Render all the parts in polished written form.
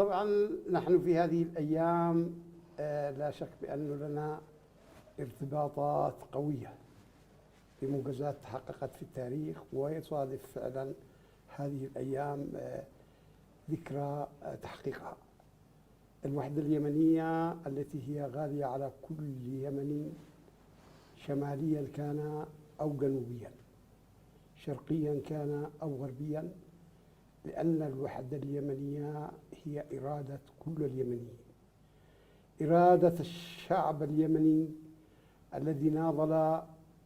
طبعا نحن في هذه الأيام لا شك بأن لنا ارتباطات قوية بمنجزات تحققت في التاريخ، ويصادف فعلا هذه الأيام ذكرى تحقيقها. الوحدة اليمنية التي هي غالية على كل يمني، شماليا كان أو جنوبيا، شرقيا كان أو غربيا، لأن الوحدة اليمنية هي إرادة كل اليمنيين، إرادة الشعب اليمني الذي ناضل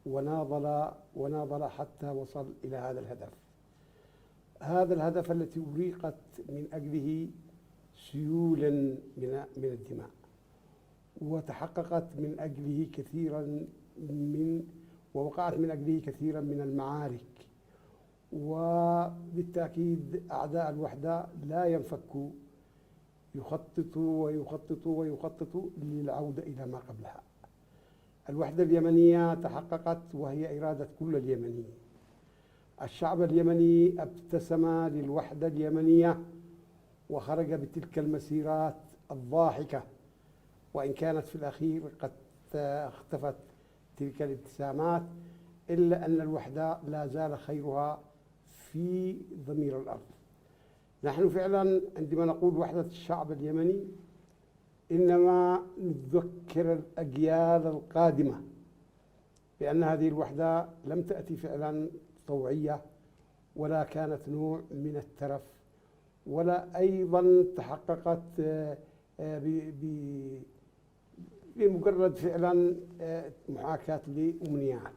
وناضل وناضل حتى وصل إلى هذا الهدف. هذا الهدف التي أريقت من أجله سيولا من الدماء، وتحققت من أجله ووقعت من أجله كثيرا من المعارك. وبالتأكيد أعداء الوحدة لا ينفكوا، يخططوا للعودة إلى ما قبلها. الوحدة اليمنية تحققت وهي إرادة كل اليمنيين. الشعب اليمني ابتسم للوحدة اليمنية وخرج بتلك المسيرات الضاحكة، وإن كانت في الأخير قد اختفت تلك الابتسامات، إلا أن الوحدة لا زال خيرها في ضمير الأرض. نحن فعلا عندما نقول وحدة الشعب اليمني إنما نذكر الأجيال القادمة بأن هذه الوحدة لم تأتي فعلا طوعية، ولا كانت نوع من الترف، ولا أيضا تحققت بمجرد فعلا محاكاة لأمنيات.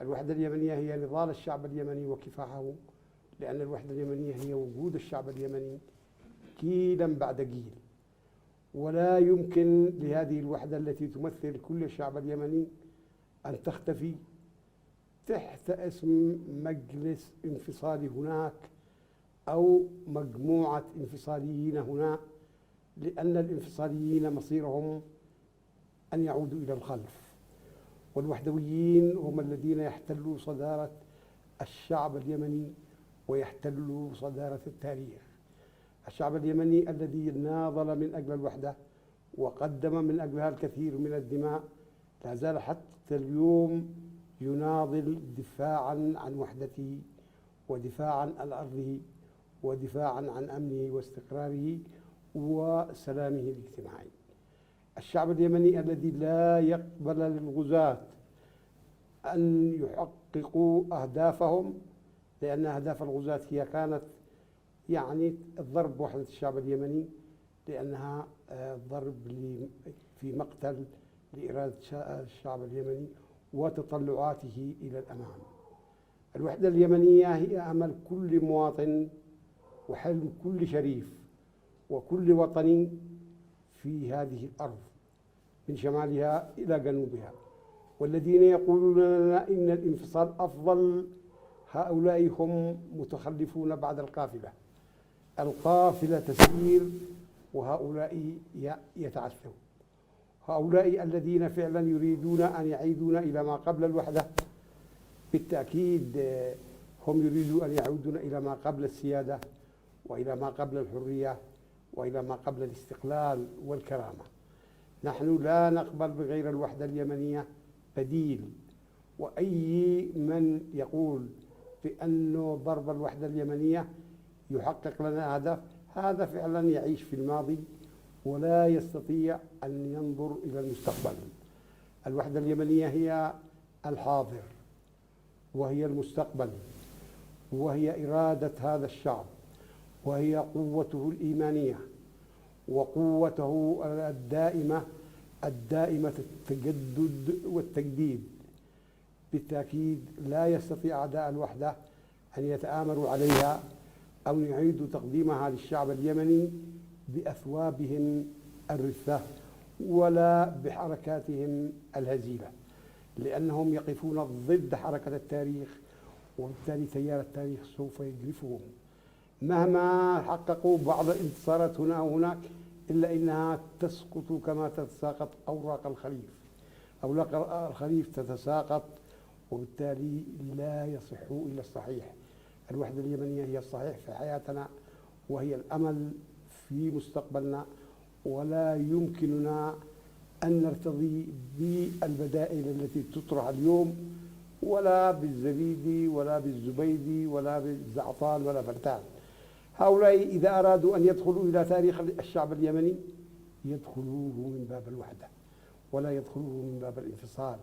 الوحدة اليمنية هي نضال الشعب اليمني وكفاحه، لأن الوحدة اليمنية هي وجود الشعب اليمني جيلا بعد جيل، ولا يمكن لهذه الوحدة التي تمثل كل الشعب اليمني أن تختفي تحت اسم مجلس انفصالي هناك أو مجموعة انفصاليين هنا، لأن الانفصاليين مصيرهم أن يعودوا إلى الخلف، والوحدويين هم الذين يحتلوا صدارة الشعب اليمني ويحتلوا صدارة التاريخ. الشعب اليمني الذي ناضل من أجل الوحدة وقدم من أجلها الكثير من الدماء لا زال حتى اليوم يناضل دفاعا عن وحدته، ودفاعا عن أرضه، ودفاعا عن أمنه واستقراره وسلامه الاجتماعي. الشعب اليمني الذي لا يقبل للغزاة أن يحققوا أهدافهم، لأن أهداف الغزاة هي كانت يعني الضرب وحدة الشعب اليمني، لأنها ضرب في مقتل لإرادة الشعب اليمني وتطلعاته إلى الأمام. الوحدة اليمنية هي أمل كل مواطن وحلم كل شريف وكل وطني في هذه الأرض من شمالها إلى جنوبها. والذين يقولون لنا إن الانفصال أفضل، هؤلاء هم متخلفون بعد القافلة. القافلة تسير وهؤلاء يتعثرون. هؤلاء الذين فعلا يريدون أن يعيدون إلى ما قبل الوحدة، بالتأكيد هم يريدون أن يعودون إلى ما قبل السيادة، وإلى ما قبل الحرية، وإلى ما قبل الاستقلال والكرامة. نحن لا نقبل بغير الوحدة اليمنية بديل، وأي من يقول بأنه ضرب الوحدة اليمنية يحقق لنا هدف، هذا فعلا يعيش في الماضي ولا يستطيع أن ينظر إلى المستقبل. الوحدة اليمنية هي الحاضر، وهي المستقبل، وهي إرادة هذا الشعب، وهي قوته الإيمانية وقوته الدائمة التجدد والتجديد. بالتأكيد لا يستطيع أعداء الوحدة أن يتآمروا عليها أو يعيدوا تقديمها للشعب اليمني بأثوابهم الرثة ولا بحركاتهم الهزيلة، لأنهم يقفون ضد حركة التاريخ، وبالتالي تيار التاريخ سوف يجرفهم مهما حققوا بعض الانتصارات هنا وهناك، إلا إنها تسقط كما تتساقط أوراق الخريف. أوراق الخريف تتساقط، وبالتالي لا يصح إلا الصحيح. الوحدة اليمنية هي الصحيح في حياتنا، وهي الأمل في مستقبلنا، ولا يمكننا أن نرتضي بالبدائل التي تطرح اليوم، ولا بالزبيدي ولا بالزبيدي ولا بالزعفران ولا فرتان. هؤلاء إذا أرادوا أن يدخلوا إلى تاريخ الشعب اليمني يدخلوه من باب الوحدة، ولا يدخلوه من باب الانفصال،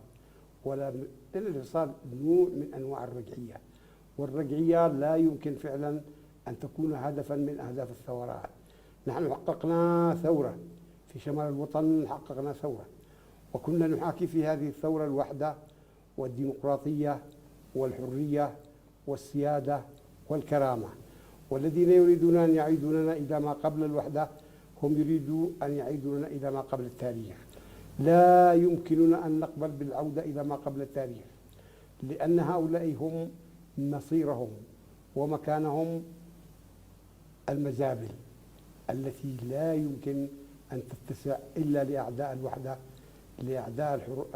لأن الانفصال نوع من أنواع الرجعية، والرجعية لا يمكن فعلا أن تكون هدفا من أهداف الثورات. نحن حققنا ثورة في شمال الوطن، حققنا ثورة، وكنا نحاكي في هذه الثورة الوحدة والديمقراطية والحرية والسيادة والكرامة. والذين يريدون أن يعيدوننا إلى ما قبل الوحدة هم يريدوا أن يعيدوننا إلى ما قبل التاريخ. لا يمكننا أن نقبل بالعودة إلى ما قبل التاريخ، لأن هؤلاء هم مصيرهم ومكانهم المزابل التي لا يمكن أن تتسع إلا لأعداء الوحدة، لأعداء الثورة.